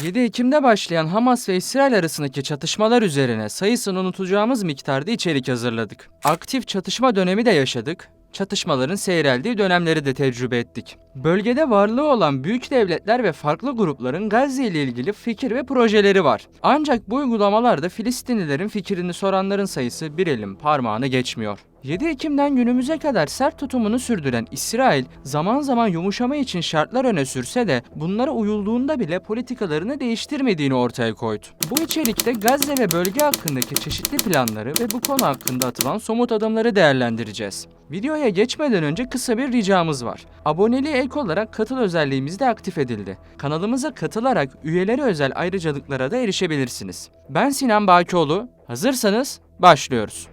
7 Ekim'de başlayan Hamas ve İsrail arasındaki çatışmalar üzerine sayısını unutacağımız miktarda içerik hazırladık. Aktif çatışma dönemi de yaşadık. Çatışmaların seyreldiği dönemleri de tecrübe ettik. Bölgede varlığı olan büyük devletler ve farklı grupların Gazze ile ilgili fikir ve projeleri var. Ancak bu uygulamalarda Filistinlilerin fikrini soranların sayısı bir elin parmağını geçmiyor. 7 Ekim'den günümüze kadar sert tutumunu sürdüren İsrail, zaman zaman yumuşama için şartlar öne sürse de bunlara uyulduğunda bile politikalarını değiştirmediğini ortaya koydu. Bu içerikte Gazze ve bölge hakkındaki çeşitli planları ve bu konu hakkında atılan somut adımları değerlendireceğiz. Videoya geçmeden önce kısa bir ricamız var. Aboneliğe ek olarak katıl özelliğimiz de aktif edildi. Kanalımıza katılarak üyelere özel ayrıcalıklara da erişebilirsiniz. Ben Sinan Bakioğlu. Hazırsanız başlıyoruz.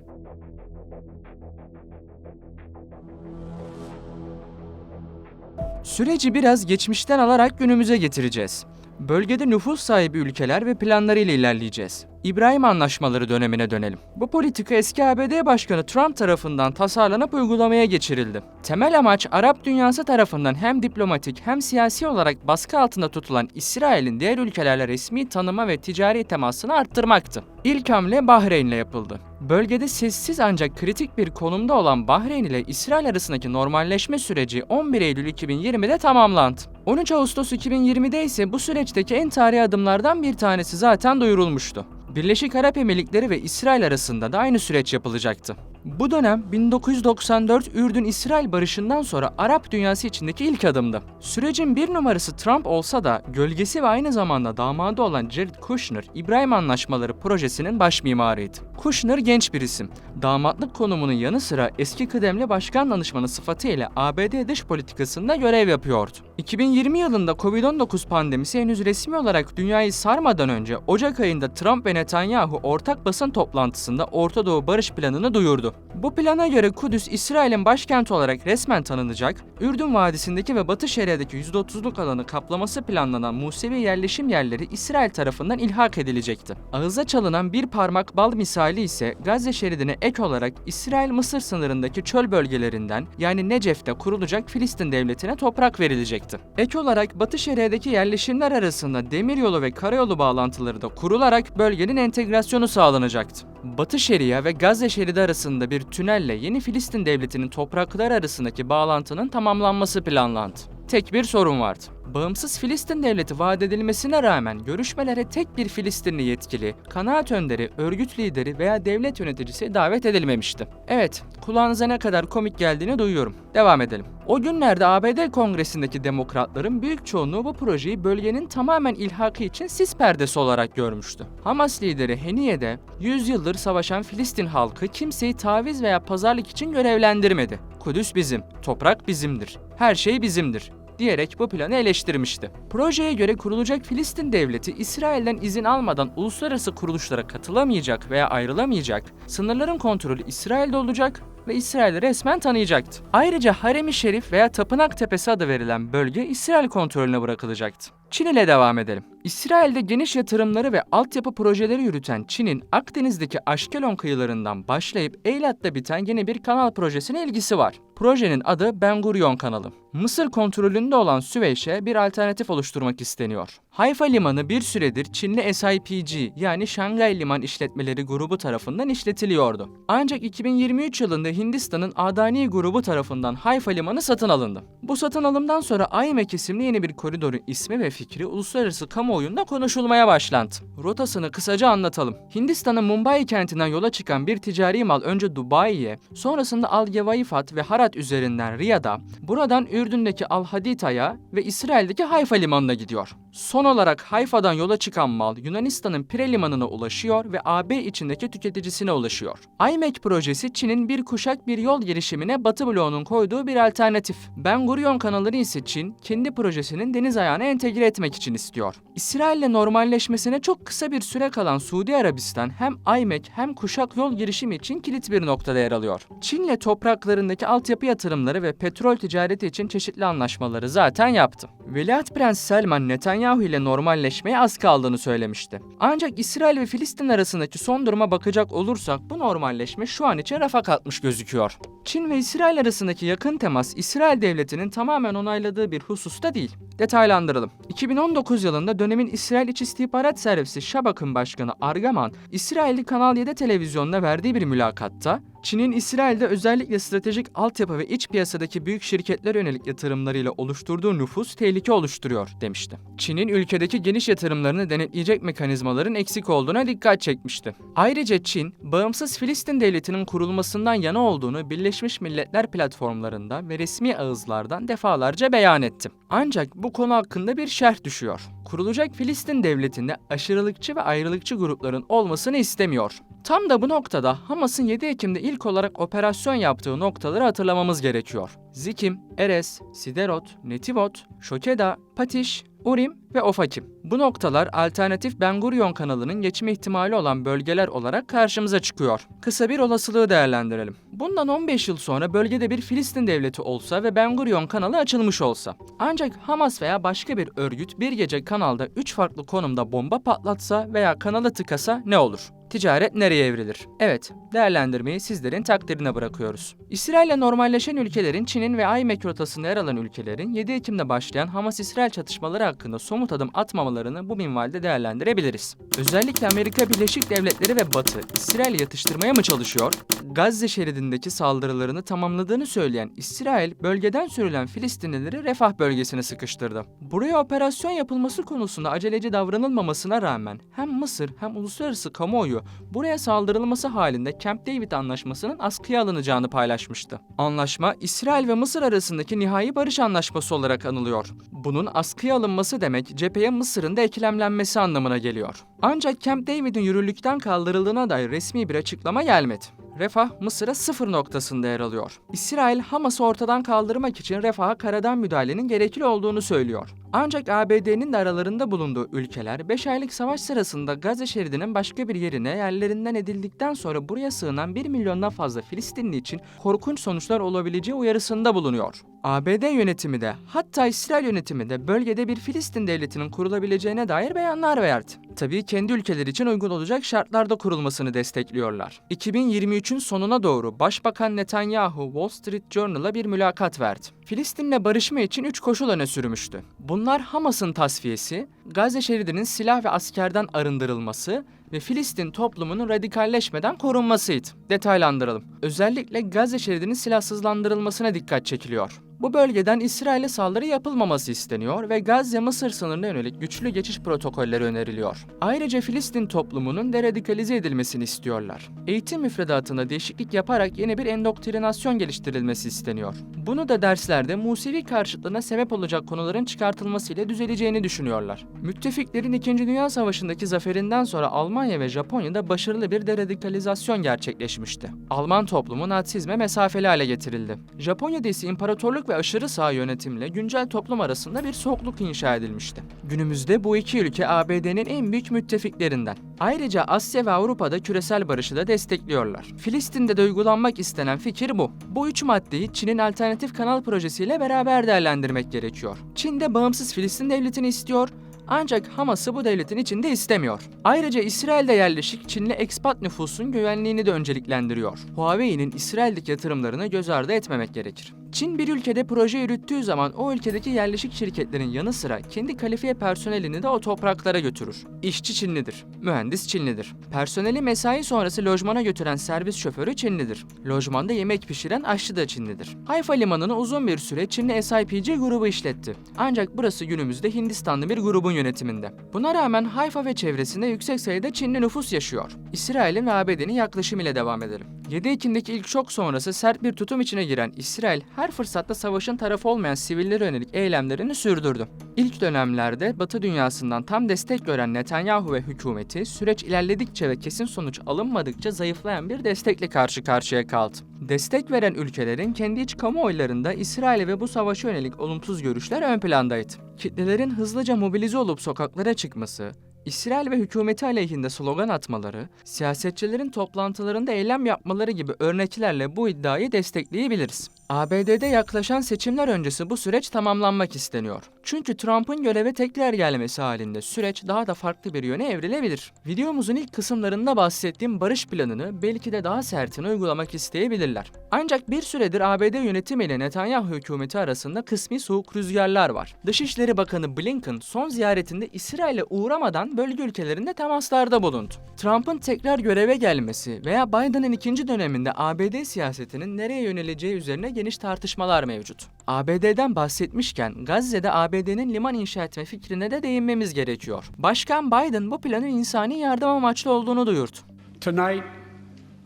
Süreci biraz geçmişten alarak günümüze getireceğiz. Bölgede nüfus sahibi ülkeler ve planlarıyla ilerleyeceğiz. İbrahim Anlaşmaları dönemine dönelim. Bu politika eski ABD Başkanı Trump tarafından tasarlanıp uygulamaya geçirildi. Temel amaç Arap dünyası tarafından hem diplomatik hem siyasi olarak baskı altında tutulan İsrail'in diğer ülkelerle resmi tanıma ve ticari temasını arttırmaktı. İlk hamle Bahreyn'le yapıldı. Bölgede sessiz ancak kritik bir konumda olan Bahreyn ile İsrail arasındaki normalleşme süreci 11 Eylül 2020'de tamamlandı. 13 Ağustos 2020'de ise bu süreçteki en tarihi adımlardan bir tanesi zaten duyurulmuştu. Birleşik Arap Emirlikleri ve İsrail arasında da aynı süreç yapılacaktı. Bu dönem 1994 Ürdün-İsrail barışından sonra Arap dünyası içindeki ilk adımdı. Sürecin bir numarası Trump olsa da gölgesi ve aynı zamanda damadı olan Jared Kushner, İbrahim Anlaşmaları projesinin baş mimarıydı. Kushner genç bir isim. Damatlık konumunun yanı sıra eski kıdemli başkan danışmanı sıfatıyla ABD dış politikasında görev yapıyordu. 2020 yılında Covid-19 pandemisi henüz resmi olarak dünyayı sarmadan önce Ocak ayında Trump ve Netanyahu ortak basın toplantısında Orta Doğu Barış Planı'nı duyurdu. Bu plana göre Kudüs, İsrail'in başkenti olarak resmen tanınacak, Ürdün Vadisi'ndeki ve Batı Şeria'daki %30'luk alanı kaplaması planlanan Musevi yerleşim yerleri İsrail tarafından ilhak edilecekti. Ağıza çalınan bir parmak bal misali ise Gazze şeridine ek olarak İsrail-Mısır sınırındaki çöl bölgelerinden yani Necef'te kurulacak Filistin devletine toprak verilecekti. Ek olarak Batı Şeria'daki yerleşimler arasında demiryolu ve karayolu bağlantıları da kurularak bölgenin entegrasyonu sağlanacaktı. Batı Şeria ve Gazze şeridi arasında bir tünelle yeni Filistin devletinin toprakları arasındaki bağlantının tamamlanması planlandı. Tek bir sorun vardı. Bağımsız Filistin devleti vaat edilmesine rağmen görüşmelere tek bir Filistinli yetkili, kanaat önderi, örgüt lideri veya devlet yöneticisi davet edilmemişti. Evet, kulağınıza ne kadar komik geldiğini duyuyorum. Devam edelim. O günlerde ABD Kongresi'ndeki demokratların büyük çoğunluğu bu projeyi bölgenin tamamen ilhakı için sis perdesi olarak görmüştü. Hamas lideri Haniye de 100 yıldır savaşan Filistin halkı kimseyi taviz veya pazarlık için görevlendirmedi. Kudüs bizim, toprak bizimdir, her şey bizimdir diyerek bu planı eleştirmişti. Projeye göre kurulacak Filistin devleti İsrail'den izin almadan uluslararası kuruluşlara katılamayacak veya ayrılamayacak, sınırların kontrolü İsrail'de olacak ve İsrail'i resmen tanıyacaktı. Ayrıca Harem-i Şerif veya Tapınak Tepesi adı verilen bölge İsrail kontrolüne bırakılacaktı. Çin ile devam edelim. İsrail'de geniş yatırımları ve altyapı projeleri yürüten Çin'in Akdeniz'deki Aşkelon kıyılarından başlayıp Eilat'ta biten yeni bir kanal projesine ilgisi var. Projenin adı Ben Gurion Kanalı. Mısır kontrolünde olan Süveyş'e bir alternatif oluşturmak isteniyor. Hayfa Limanı bir süredir Çinli SIPG yani Şangay Liman İşletmeleri grubu tarafından işletiliyordu. Ancak 2023 yılında Hindistan'ın Adani grubu tarafından Hayfa Limanı satın alındı. Bu satın alımdan sonra IMEC isimli yeni bir koridorun ismi ve fikri uluslararası kamuoyunda konuşulmaya başlandı. Rotasını kısaca anlatalım. Hindistan'ın Mumbai kentinden yola çıkan bir ticari mal önce Dubai'ye, sonrasında Al-Gevaifat ve Harat üzerinden Riyad'a, buradan Ürdün'deki Al-Hadita'ya ve İsrail'deki Hayfa limanına gidiyor. Son olarak Hayfa'dan yola çıkan mal Yunanistan'ın Pire limanına ulaşıyor ve AB içindeki tüketicisine ulaşıyor. IMEC projesi Çin'in bir kuşak bir yol girişimine Batı bloğunun koyduğu bir alternatif. Ben Gurion kanalını ise Çin kendi projesinin deniz ayağına entegre etmek için istiyor. İsrail'le normalleşmesine çok kısa bir süre kalan Suudi Arabistan hem IMEC hem kuşak yol girişimi için kilit bir noktada yer alıyor. Çin'le topraklarındaki altyapı yatırımları ve petrol ticareti için için çeşitli anlaşmaları zaten yaptı. Veliaht Prens Selman Netanyahu ile normalleşmeye az kaldığını söylemişti. Ancak İsrail ve Filistin arasındaki son duruma bakacak olursak bu normalleşme şu an için rafa kalkmış gözüküyor. Çin ve İsrail arasındaki yakın temas İsrail devletinin tamamen onayladığı bir hususta değil. Detaylandıralım. 2019 yılında dönemin İsrail İç İstihbarat Servisi Şabak'ın başkanı Argaman, İsrailli Kanal 7 televizyonuna verdiği bir mülakatta, Çin'in İsrail'de özellikle stratejik altyapı ve iç piyasadaki büyük şirketlere yönelik yatırımlarıyla oluşturduğu nüfus tehlike oluşturuyor demişti. Çin'in ülkedeki geniş yatırımlarını denetleyecek mekanizmaların eksik olduğuna dikkat çekmişti. Ayrıca Çin, bağımsız Filistin devletinin kurulmasından yana olduğunu Birleşmiş Milletler platformlarında ve resmi ağızlardan defalarca beyan etti. Ancak bu konu hakkında bir şerh düşüyor. Kurulacak Filistin devletinde aşırılıkçı ve ayrılıkçı grupların olmasını istemiyor. Tam da bu noktada Hamas'ın 7 Ekim'de ilk olarak operasyon yaptığı noktaları hatırlamamız gerekiyor. Zikim, Erez, Siderot, Netivot, Şokeda, Patiş, Urim ve Ofakim. Bu noktalar alternatif Ben Gurion kanalının geçme ihtimali olan bölgeler olarak karşımıza çıkıyor. Kısa bir olasılığı değerlendirelim. Bundan 15 yıl sonra bölgede bir Filistin devleti olsa ve Ben Gurion kanalı açılmış olsa. Ancak Hamas veya başka bir örgüt bir gece kanalda 3 farklı konumda bomba patlatsa veya kanalı tıkasa ne olur? Ticaret nereye evrilir? Evet, değerlendirmeyi sizlerin takdirine bırakıyoruz. İsrail'le normalleşen ülkelerin, Çin'in ve IMEK rotasında yer alan ülkelerin 7 Ekim'de başlayan Hamas-İsrail çatışmaları hakkında somut adım atmamalarını bu minvalde değerlendirebiliriz. Özellikle Amerika Birleşik Devletleri ve Batı, İsrail'i yatıştırmaya mı çalışıyor? Gazze şeridindeki saldırılarını tamamladığını söyleyen İsrail, bölgeden sürülen Filistinlileri Refah bölgesine sıkıştırdı. Buraya operasyon yapılması konusunda aceleci davranılmamasına rağmen hem Mısır hem uluslararası kamuoyu buraya saldırılması halinde Camp David Anlaşması'nın askıya alınacağını paylaşmıştı. Anlaşma, İsrail ve Mısır arasındaki nihai barış anlaşması olarak anılıyor. Bunun askıya alınması demek cepheye Mısır'ın da eklemlenmesi anlamına geliyor. Ancak Camp David'in yürürlükten kaldırıldığına dair resmi bir açıklama gelmedi. Refah, Mısır'a sıfır noktasında yer alıyor. İsrail, Hamas'ı ortadan kaldırmak için Refah'a karadan müdahalenin gerekli olduğunu söylüyor. Ancak ABD'nin de aralarında bulunduğu ülkeler 5 aylık savaş sırasında Gazze şeridinin başka bir yerine yerlerinden edildikten sonra buraya sığınan 1 milyondan fazla Filistinli için korkunç sonuçlar olabileceği uyarısında bulunuyor. ABD yönetimi de hatta İsrail yönetimi de bölgede bir Filistin devletinin kurulabileceğine dair beyanlar verdi. Tabii kendi ülkeleri için uygun olacak şartlarda kurulmasını destekliyorlar. 2023'ün sonuna doğru Başbakan Netanyahu Wall Street Journal'a bir mülakat verdi. Filistin'le barışma için 3 koşul öne sürmüştü. Bunlar Hamas'ın tasfiyesi, Gazze şeridinin silah ve askerden arındırılması ve Filistin toplumunun radikalleşmeden korunmasıydı. Detaylandıralım. Özellikle Gazze şeridinin silahsızlandırılmasına dikkat çekiliyor. Bu bölgeden İsrail'e saldırı yapılmaması isteniyor ve Gazze-Mısır sınırına yönelik güçlü geçiş protokolleri öneriliyor. Ayrıca Filistin toplumunun deradikalize edilmesini istiyorlar. Eğitim müfredatında değişiklik yaparak yeni bir endoktrinasyon geliştirilmesi isteniyor. Bunu da derslerde Musevi karşıtlığına sebep olacak konuların çıkartılmasıyla düzeleceğini düşünüyorlar. Müttefiklerin 2. Dünya Savaşı'ndaki zaferinden sonra Almanya ve Japonya'da başarılı bir deradikalizasyon gerçekleşmişti. Alman toplumu Natsizme mesafeli hale getirildi. Japonya'da ise imparatorluk ve aşırı sağ yönetimle güncel toplum arasında bir soğukluk inşa edilmişti. Günümüzde bu iki ülke ABD'nin en büyük müttefiklerinden. Ayrıca Asya ve Avrupa'da küresel barışı da destekliyorlar. Filistin'de de uygulanmak istenen fikir bu. Bu 3 maddeyi Çin'in alternatif kanal projesiyle beraber değerlendirmek gerekiyor. Çin de bağımsız Filistin devletini istiyor. Ancak Hamas'ı bu devletin içinde istemiyor. Ayrıca İsrail'de yerleşik Çinli ekspat nüfusun güvenliğini de önceliklendiriyor. Huawei'nin İsrail'deki yatırımlarını göz ardı etmemek gerekir. Çin bir ülkede proje yürüttüğü zaman o ülkedeki yerleşik şirketlerin yanı sıra kendi kalifiye personelini de o topraklara götürür. İşçi Çinlidir, mühendis Çinlidir. Personeli mesai sonrası lojmana götüren servis şoförü Çinlidir. Lojmanda yemek pişiren aşçı da Çinlidir. Hayfa limanını uzun bir süre Çinli SIPG grubu işletti. Ancak burası günümüzde Hindistanlı bir grubun yönetiminde. Buna rağmen Hayfa ve çevresinde yüksek sayıda Çinli nüfus yaşıyor. İsrail'in ve ABD'nin yaklaşımıyla devam edelim. 7 Ekim'deki ilk şok sonrası sert bir tutum içine giren İsrail, her fırsatta savaşın tarafı olmayan sivillere yönelik eylemlerini sürdürdü. İlk dönemlerde Batı dünyasından tam destek gören Netanyahu ve hükümeti, süreç ilerledikçe ve kesin sonuç alınmadıkça zayıflayan bir destekle karşı karşıya kaldı. Destek veren ülkelerin kendi iç kamuoylarında İsrail'e ve bu savaşa yönelik olumsuz görüşler ön plandaydı. Kitlelerin hızlıca mobilize olup sokaklara çıkması, İsrail ve hükümeti aleyhinde slogan atmaları, siyasetçilerin toplantılarında eylem yapmaları gibi örneklerle bu iddiayı destekleyebiliriz. ABD'de yaklaşan seçimler öncesi bu süreç tamamlanmak isteniyor. Çünkü Trump'ın göreve tekrar gelmesi halinde süreç daha da farklı bir yöne evrilebilir. Videomuzun ilk kısımlarında bahsettiğim barış planını belki de daha sertini uygulamak isteyebilirler. Ancak bir süredir ABD yönetimi ile Netanyahu hükümeti arasında kısmi soğuk rüzgarlar var. Dışişleri Bakanı Blinken son ziyaretinde İsrail'e uğramadan bölge ülkelerinde temaslarda bulundu. Trump'ın tekrar göreve gelmesi veya Biden'ın ikinci döneminde ABD siyasetinin nereye yöneleceği üzerine geniş tartışmalar mevcut. ABD'den bahsetmişken Gazze'de ABD'nin liman inşa etme fikrine de değinmemiz gerekiyor. Başkan Biden bu planın insani yardım amaçlı olduğunu duyurdu. Tonight,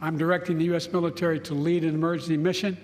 I'm directing the U.S. military to lead an emergency mission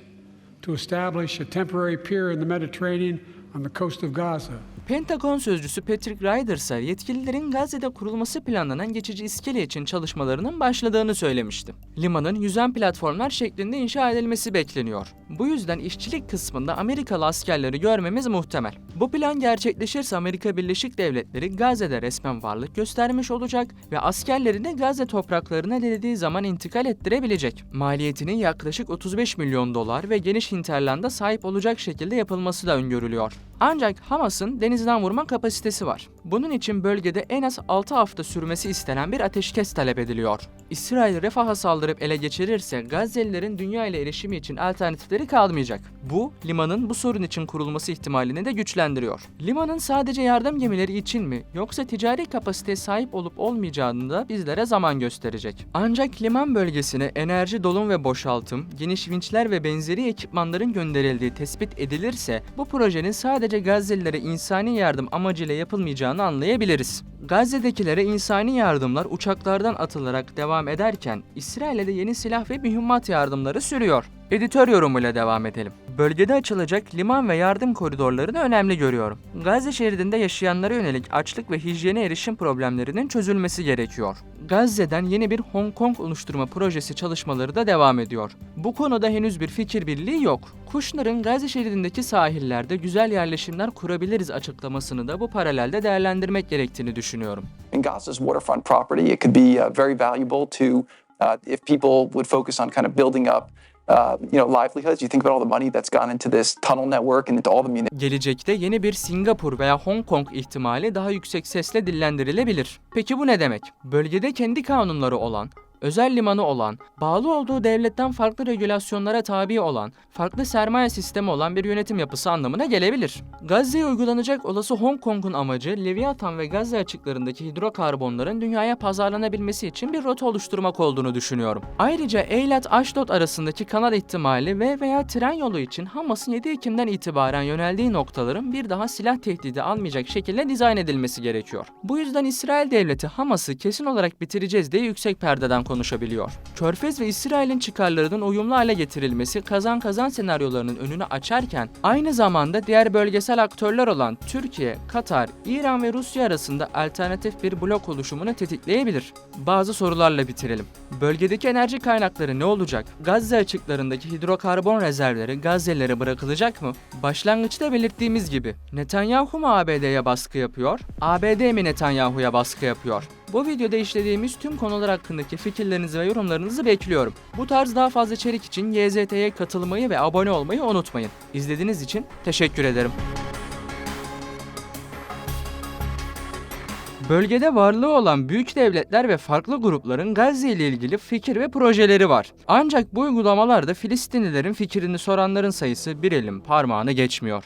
to establish a temporary pier in the Mediterranean on the coast of Gaza. Pentagon sözcüsü Patrick Ryder ise yetkililerin Gazze'de kurulması planlanan geçici iskele için çalışmalarının başladığını söylemişti. Limanın yüzen platformlar şeklinde inşa edilmesi bekleniyor. Bu yüzden işçilik kısmında Amerikalı askerleri görmemiz muhtemel. Bu plan gerçekleşirse Amerika Birleşik Devletleri Gazze'de resmen varlık göstermiş olacak ve askerlerini Gazze topraklarına dilediği zaman intikal ettirebilecek. Maliyetinin yaklaşık 35 milyon dolar ve geniş hinterlanda sahip olacak şekilde yapılması da öngörülüyor. Ancak Hamas'ın denizden vurma kapasitesi var. Bunun için bölgede en az 6 hafta sürmesi istenen bir ateşkes talep ediliyor. İsrail Refah'a saldırıp ele geçirirse Gazze'lilerin dünya ile erişimi için alternatifleri kalmayacak. Bu, limanın bu sorun için kurulması ihtimalini de güçlendiriyor. Limanın sadece yardım gemileri için mi yoksa ticari kapasiteye sahip olup olmayacağını da bizlere zaman gösterecek. Ancak liman bölgesine enerji dolum ve boşaltım, geniş vinçler ve benzeri ekipmanların gönderildiği tespit edilirse bu projenin sadece Gazze'lilere insani yardım amacıyla yapılmayacağını anlayabiliriz. Gazze'dekilere insani yardımlar uçaklardan atılarak devam ederken İsrail'e de yeni silah ve mühimmat yardımları sürüyor. Editör yorumuyla devam edelim. Bölgede açılacak liman ve yardım koridorlarını önemli görüyorum. Gazze şeridinde yaşayanlara yönelik açlık ve hijyene erişim problemlerinin çözülmesi gerekiyor. Gazze'den yeni bir Hong Kong oluşturma projesi çalışmaları da devam ediyor. Bu konuda henüz bir fikir birliği yok. Kushner'ın Gazze şeridindeki sahillerde güzel yerleşimler kurabiliriz açıklamasını da bu paralelde değerlendirmek gerektiğini düşünüyorum. In Gaza's waterfront property, it could be very valuable to if people would focus on kind of building up livelihoods. You think about all the money that's gone into this tunnel network and into all the Gelecekte yeni bir Singapur veya Hong Kong ihtimali daha yüksek sesle dillendirilebilir. Peki bu ne demek? Bölgede kendi kanunları olan, özel limanı olan, bağlı olduğu devletten farklı regülasyonlara tabi olan, farklı sermaye sistemi olan bir yönetim yapısı anlamına gelebilir. Gazze'ye uygulanacak olası Hong Kong'un amacı Leviathan ve Gazze açıklarındaki hidrokarbonların dünyaya pazarlanabilmesi için bir rota oluşturmak olduğunu düşünüyorum. Ayrıca Eilat-Ashdod arasındaki kanal ihtimali veya tren yolu için Hamas'ın 7 Ekim'den itibaren yöneldiği noktaların bir daha silah tehdidi almayacak şekilde dizayn edilmesi gerekiyor. Bu yüzden İsrail devleti Hamas'ı kesin olarak bitireceğiz diye yüksek perdeden konuşabiliyor. Körfez ve İsrail'in çıkarlarının uyumlu hale getirilmesi kazan-kazan senaryolarının önünü açarken aynı zamanda diğer bölgesel aktörler olan Türkiye, Katar, İran ve Rusya arasında alternatif bir blok oluşumunu tetikleyebilir. Bazı sorularla bitirelim. Bölgedeki enerji kaynakları ne olacak? Gazze açıklarındaki hidrokarbon rezervleri Gazze'lilere bırakılacak mı? Başlangıçta belirttiğimiz gibi Netanyahu mu ABD'ye baskı yapıyor? ABD mi Netanyahu'ya baskı yapıyor? Bu videoda işlediğimiz tüm konular hakkındaki fikirlerinizi ve yorumlarınızı bekliyorum. Bu tarz daha fazla içerik için YZT'ye katılmayı ve abone olmayı unutmayın. İzlediğiniz için teşekkür ederim. Bölgede varlığı olan büyük devletler ve farklı grupların Gazze ile ilgili fikir ve projeleri var. Ancak bu uygulamalarda Filistinlilerin fikrini soranların sayısı bir elin parmağını geçmiyor.